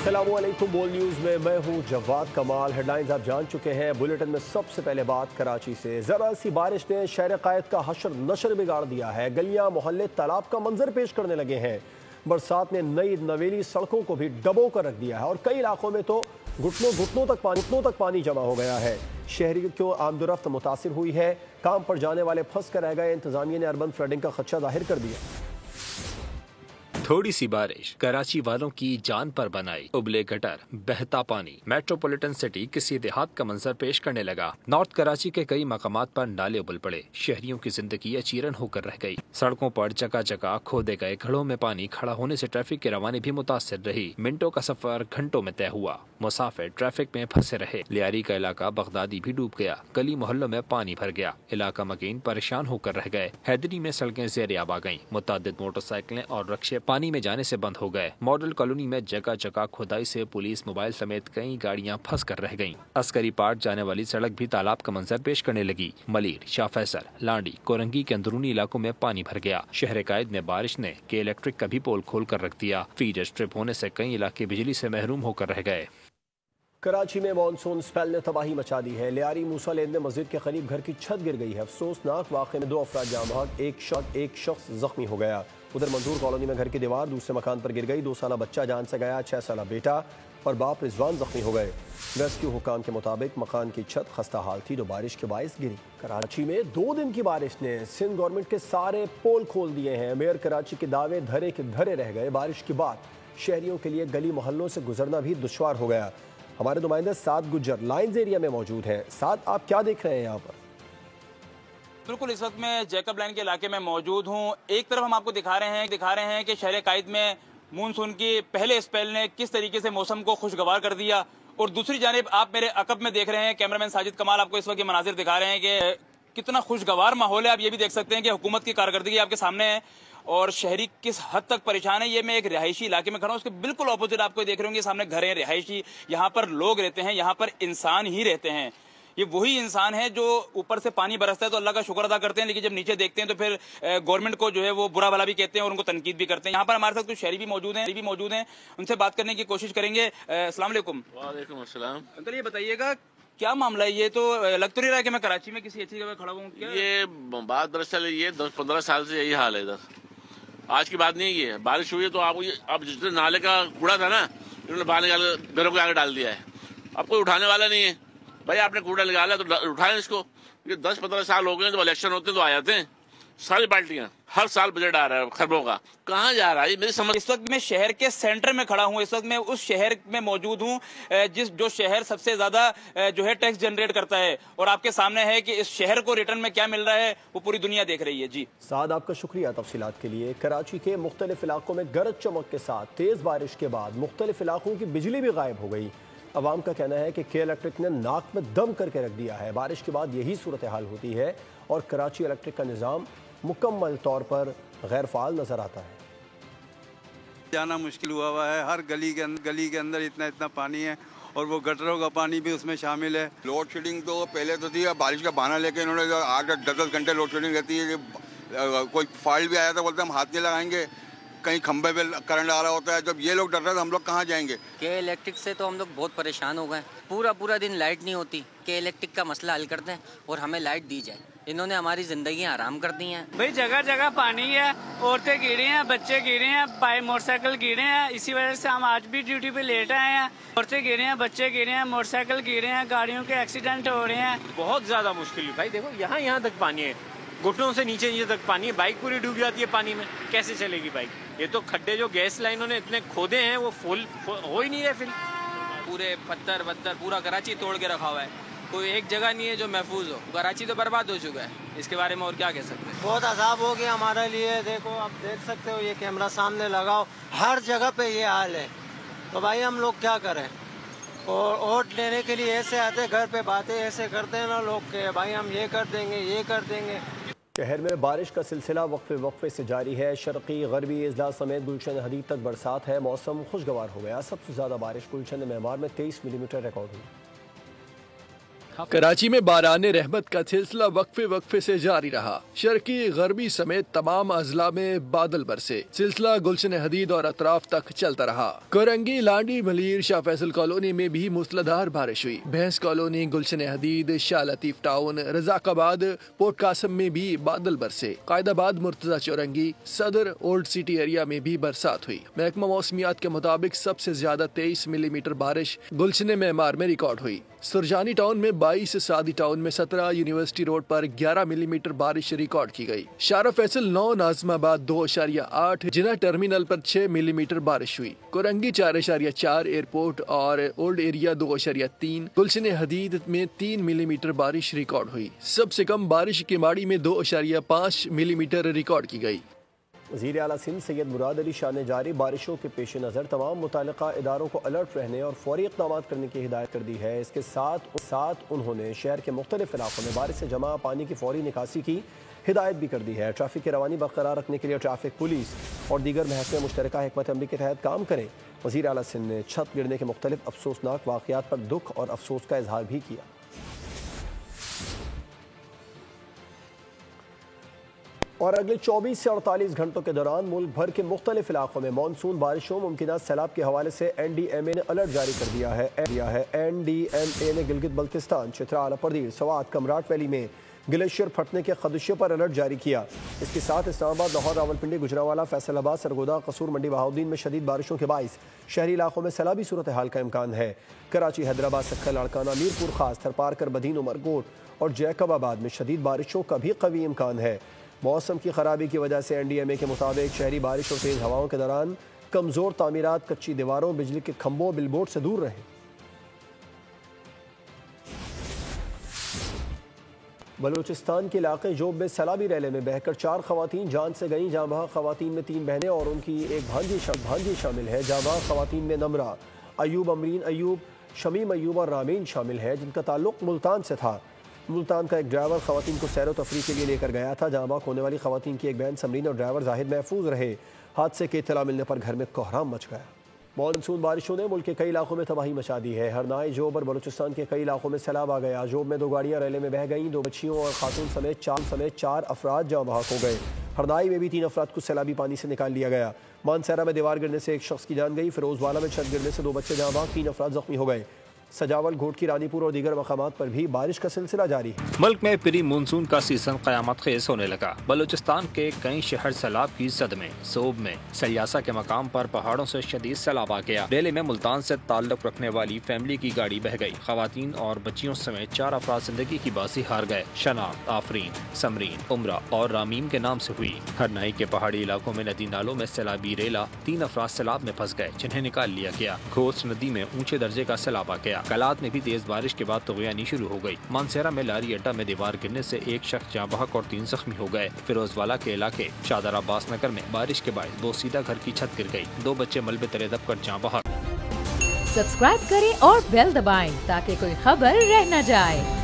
अस्सलामु अलैकुम। बोल न्यूज़ में मैं हूं जवाद कमाल। हेडलाइंस आप जान चुके हैं। बुलेटिन में सबसे पहले बात कराची से। जरा सी बारिश ने शहर कायद का हशर नशर बिगाड़ दिया है। गलियां मोहल्ले तालाब का मंजर पेश करने लगे हैं। बरसात ने नई नवेली सड़कों को भी डबो कर रख दिया है और कई इलाकों में तो घुटनों तक पानी जमा हो गया है। शहरियों को आमदोरफ्त मुतासिर हुई है। काम पर जाने वाले फंस कर रह गए। इंतजामिया ने अर्बन फ्लडिंग का खदशा जाहिर कर दिया। थोड़ी सी बारिश कराची वालों की जान पर बनाई। उबले गटर, बहता पानी, मेट्रोपॉलिटन सिटी किसी देहात का मंजर पेश करने लगा। नॉर्थ कराची के कई मकामात पर नाले उबल पड़े। शहरियों की जिंदगी अचीरन होकर रह गई। सड़कों पर जगह जगह खोदे गए घड़ों में पानी खड़ा होने से ट्रैफिक की रवानी भी मुतासिर रही। मिनटों का सफर घंटों में तय हुआ। मुसाफिर ट्रैफिक में फंसे रहे। लियारी का इलाका बगदादी भी डूब गया। गली मोहल्लों में पानी भर गया। इलाका मकीन परेशान होकर रह गए। हैदरी में सड़कें ज़ेर आब आ गईं। मुतअद्दिद मोटरसाइकिलें और रक्शे पानी में जाने से बंद हो गए। मॉडल कॉलोनी में जगह जगह खुदाई से पुलिस मोबाइल समेत कई गाड़ियां फंस कर रह गईं। अस्करी पार्ट जाने वाली सड़क भी तालाब का मंजर पेश करने लगी। मलीर, शाह फैसल, लांडी, कोरंगी के अंदरूनी इलाकों में पानी भर गया। शहर कायद में बारिश ने के इलेक्ट्रिक का भी पोल खोल कर रख दिया। फीडर स्ट्रिप होने से कई इलाके बिजली से महरूम होकर रह गए। कराची में मानसून स्पेल ने तबाही मचा दी है। लियारी मूसा लेन में मस्जिद के करीब घर की छत गिर गई है। अफसोसनाक वाक़े में 2 अफराद जाँ बहक, एक शख्स जख्मी हो गया। उधर मंजूर कॉलोनी में घर की दीवार दूसरे मकान पर गिर गई। 2 साला बच्चा जान से गया। 6 साला बेटा और बाप रिजवान जख्मी हो गए। रेस्क्यू हुकाम के मुताबिक मकान की छत खस्ता हाल थी जो बारिश के बायस गिरी। कराची में 2 दिन की बारिश ने सिंध गवर्नमेंट के सारे पोल खोल दिए हैं। मेयर कराची के दावे धरे के धरे रह गए। बारिश के बाद शहरियों के लिए गली मोहल्लों से गुजरना भी दुश्वार हो गया। हमारे नुमाइंदे साद गुज्जर लाइन्स एरिया में मौजूद हैं। साद, आप क्या देख रहे हैं यहाँ पर? बिल्कुल, इस वक्त मैं जैकब लाइन के इलाके में मौजूद हूँ। एक तरफ हम आपको दिखा रहे हैं कि शहर कायद में मानसून की पहले स्पेल ने किस तरीके से मौसम को खुशगवार कर दिया, और दूसरी जानिब आप मेरे अकब में देख रहे हैं, कैमरामैन साजिद कमाल आपको इस वक्त ये मनाजिर दिखा रहे हैं कि कितना खुशगवार माहौल है। आप ये भी देख सकते हैं कि हुकूमत की कारकर्दगी आपके सामने है और शहरी किस हद तक परेशान है। ये मैं एक रिहायशी इलाके में खड़ा हूँ, उसके बिल्कुल अपोजिट आपको देख रहे होंगे सामने घर है रिहायशी। यहाँ पर लोग रहते हैं, यहाँ पर इंसान ही रहते हैं। ये वही इंसान है जो ऊपर से पानी बरसता है तो अल्लाह का शुक्र अदा करते हैं, लेकिन जब नीचे देखते हैं तो फिर गवर्नमेंट को जो है वो बुरा भला भी कहते हैं और उनको तनकीद भी करते हैं। यहाँ पर हमारे साथ कुछ शहरी भी मौजूद हैं, उनसे बात करने की कोशिश करेंगे। अस्सलाम वालेकुम। वालेकुम अस्सलाम। अंकल, ये बताइएगा क्या मामला है? ये तो लग तो नहीं रहा है कि मैं कराची में किसी अच्छी जगह खड़ा हूँ। ये बात दरअसल ये 10-15 साल से यही हाल है इधर। आज की बात नहीं है। बारिश हुई है तो अब जितने नाले का कूड़ा था ना, इन्होंने बाहर निकाल घरों के आगे डाल दिया है। अब कोई उठाने वाला नहीं है। भाई आपने कूड़ा निकाला तो उठाएं इसको। ये 10-15 साल हो गए, तो इलेक्शन होते हैं तो आ जाते हैं सारी पार्टियां। हर साल बजट आ रहा है खरबों का, कहाँ जा रहा है मेरी समझ। इस वक्त मैं शहर के सेंटर में खड़ा हूँ। इस वक्त मैं उस शहर में मौजूद हूँ जो शहर सबसे ज्यादा जो है टैक्स जनरेट करता है, और आपके सामने है कि इस शहर को रिटर्न में क्या मिल रहा है वो पूरी दुनिया देख रही है। जी साद, आपका शुक्रिया तफसीलात के लिए। कराची के मुख्तलिफ इलाकों में गरज चमक के साथ तेज बारिश के बाद मुख्तलिफ इलाकों की बिजली भी गायब हो गई। अवाम का कहना है कि के इलेक्ट्रिक ने नाक में दम करके रख दिया है। बारिश के बाद यही सूरत हाल होती है और कराची इलेक्ट्रिक का निज़ाम मुकम्मल तौर पर गैर फाल नजर आता है। जाना मुश्किल हुआ है। हर गली के अंदर इतना पानी है और वो गटरों का पानी भी उसमें शामिल है। लोड शेडिंग तो पहले तो थी, अब बारिश का बहाना लेके इन्होंने 8-10 घंटे लोड शेडिंग रहती है। कोई फॉल्ट भी आया था बोलते हम हाथ नहीं लगाएंगे, कहीं खंबे पे करंट आ रहा होता है। जब ये लोग डर रहे हैं तो हम लोग कहाँ जाएंगे? के इलेक्ट्रिक से तो हम लोग बहुत परेशान हो गए। पूरा दिन लाइट नहीं होती। के इलेक्ट्रिक का मसला हल कर दें और हमें लाइट दी जाए। इन्होंने हमारी जिंदगी आराम कर दी है। भाई जगह जगह पानी है, औरतें गिरी हैं, बच्चे गिरे हैं, मोटरसाइकिल गिरे हैं। इसी वजह से हम आज भी ड्यूटी पे लेट आए हैं। औरतें गिरे हैं, बच्चे गिरे हैं, मोटरसाइकिल गिरे हैं, गाड़ियों के एक्सीडेंट हो रहे हैं। बहुत ज्यादा मुश्किल है भाई। देखो यहाँ तक पानी है, घुटनों से नीचे तक पानी है। बाइक पूरी डूब जाती है पानी में, कैसे चलेगी बाइक? ये तो खड्डे जो गैस लाइनों ने इतने खोदे हैं वो फुल हो ही नहीं रहे। फिर पूरे पत्थर पूरा कराची तोड़ के रखा हुआ है। कोई एक जगह नहीं है जो महफूज हो। कराची तो बर्बाद हो चुका है, इसके बारे में और क्या कह सकते हैं। बहुत अजाब हो गया हमारे लिए। देखो आप देख सकते हो, ये कैमरा सामने लगाओ, हर जगह पे ये हाल है। तो भाई हम लोग क्या करें? और वोट लेने के लिए ऐसे आते, घर पे बातें ऐसे करते हैं ना लोग के भाई हम ये कर देंगे। शहर में बारिश का सिलसिला वक्फे से जारी है। शर्की गरबी इजला समेत गुलशन हदीद तक बरसात है। मौसम खुशगवार हो गया। सबसे ज़्यादा बारिश गुलशन मेमार में 23 मिलीमीटर रिकॉर्ड हुई। कराची में बाराने रहमत का सिलसिला वक्फे से जारी रहा। शर्की गरबी समेत तमाम अजला में बादल बरसे। सिलसिला गुलशन हदीद और अतराफ तक चलता रहा। कोरंगी, लांडी, मलीर, शाह फैसल कॉलोनी में भी मूसलाधार बारिश हुई। भैंस कॉलोनी, गुलशन हदीद, शाह लतीफ टाउन, रजाकाबाद, पोर्ट कासम में भी बादल बरसे। कायदाबाद, मुर्तजा चौरंगी, सदर, ओल्ड सिटी एरिया में भी बरसात हुई। महकमा मौसमियात के मुताबिक सबसे ज्यादा 23 मिलीमीटर बारिश गुलशन मेमार में रिकॉर्ड हुई। सुरजानी टाउन में 22, सादी टाउन में 17, यूनिवर्सिटी रोड पर 11 मिलीमीटर बारिश रिकॉर्ड की गई। शारा फैसल 9, नाजमाबाद 2.8, जिना टर्मिनल पर 6 मिलीमीटर बारिश हुई। कोरंगी 4.4, एयरपोर्ट और ओल्ड एरिया 2.3, गुलशन हदीद में 3 मिलीमीटर बारिश रिकॉर्ड हुई। सबसे कम बारिश किमाड़ी में 2.5 मिलीमीटर रिकॉर्ड की गई। वज़ीर आला सिंध सैयद मुराद अली शाह ने जारी बारिशों के पेश नज़र तमाम मुताल्लिक़ा इदारों को अलर्ट रहने और फौरी इक़दाम करने की हिदायत कर दी है। इसके साथ उन्होंने शहर के मुख्तलिफ इलाकों में बारिश से जमा पानी की फौरी निकासी की हिदायत भी कर दी है। ट्रैफिक की रवानी बरकरार रखने के लिए ट्रैफिक पुलिस और दीगर महकमे मुश्तरका हिकमत अमली के तहत काम करें। वज़ीर आला सिंध ने छत गिरने के मुख्तलिफ अफसोसनाक वाक़यात पर दुख और अफसोस का इजहार भी किया। और अगले 24 से 48 घंटों के दौरान मुल्क भर के मुख्तलिफ इलाकों में मानसून बारिशों मुमकिन सैलाब के हवाले से NDMA ने अलर्ट जारी कर दिया है। NDMA ने गिलगित बल्तिस्तान, चित्राल, परदीर, सवात, कमराट वैली में ग्लेशियर फटने के खदशे पर अलर्ट जारी किया। इसके साथ इस्लामाबाद, लाहौर, रावलपिंडी, गुजरांवाला, फैसलाबाद, सरगोदा, कसूर, मंडी बहाउद्दीन में शदीद बारिशों के बाइस शहरी इलाकों में सैलाबी सूरत हाल का इम्कान है। कराची, हैदराबाद, सक्खर, लाड़काना, मीरपुर खास, थरपारकर, बदीन, उमरकोट और जैकबाबाद में शदीद बारिशों का भी कवी इम्कान है। मौसम की खराबी की वजह से NDMA के मुताबिक शहरी बारिश और तेज़ हवाओं के दौरान कमज़ोर तामीरात, कच्ची दीवारों, बिजली के खंभों, बिलबोर्ड से दूर रहें। बलूचिस्तान के इलाके जोब में सैलाबी रैले में बहकर 4 खवातीन जान से गईं। जाँ बहक खवातीन में 3 बहनें और उनकी एक भांजी शामिल है। जाँ बहक खवातीन में नमरा, अयूब, अमरीन अयूब, शमीम अयूब और रामीन शामिल है, जिनका ताल्लुक मुल्तान से था। मुल्तान का एक ड्राइवर खवातीन को सैर व तफरीह के लिए लेकर गया था। जहाँ बाक होने वाली खवातीन की एक बहन समरीन और ड्राइवर जाहिद महफूज रहे। हादसे की इत्तला मिलने पर घर में कोहराम मच गया। मानसून बारिशों ने मुल्क के कई इलाकों में तबाही मचा दी है। हरनाई, जोब और बलूचिस्तान के कई इलाकों में सैलाब आ गया। जोब में 2 गाड़ियाँ रैले में बह गईं। 2 बच्चियों और खातून समेत 4 अफराद जहाँ बहक हो गए। हरनाई में भी 3 अफराद को सैलाबी पानी से निकाल लिया गया। मानसरा में दीवार गिरने से एक शख्स की जान गई। फिरोजवाला में छत गिरने से 2 बच्चे जहाँ बहक, 3 अफराद जख्मी हो गए। सजावल, घोटकी, रानीपुर और दीगर मकामात पर भी बारिश का सिलसिला जारी है। मुल्क में प्री मानसून का सीजन क़यामत खेज होने लगा। बलूचिस्तान के कई शहर सैलाब की जद में। सोब में सयासा के मकाम पर पहाड़ों से शदीद सैलाब आ गया। रैली में मुल्तान से ताल्लुक रखने वाली फैमिली की गाड़ी बह गई। खवातीन और बच्चियों समेत 4 अफराद जिंदगी की बाजी हार गए। शनाख्त आफरीन, समरीन, उमरा और रामीम के नाम से हुई। हरनाई के पहाड़ी इलाकों में नदी नालों में सैलाबी रेला। 3 अफराद सैलाब में फंस गए, जिन्हें निकाल लिया गया। घोस नदी में ऊंचे दर्जे का सैलाब आ गया। कलात में भी तेज बारिश के बाद तग़यानी शुरू हो गई। मानसेरा में लारी अड्डा में दीवार गिरने से एक शख्स जाँ बहक और 3 जख्मी हो गए। फिरोजवाला के इलाके चादर अब्बास नगर में बारिश के बाद बोसीदा घर की छत गिर गई। 2 बच्चे मलबे तले दबकर जाँ बहक। सब्सक्राइब करें और बेल दबाएं ताकि कोई खबर रह न जाए।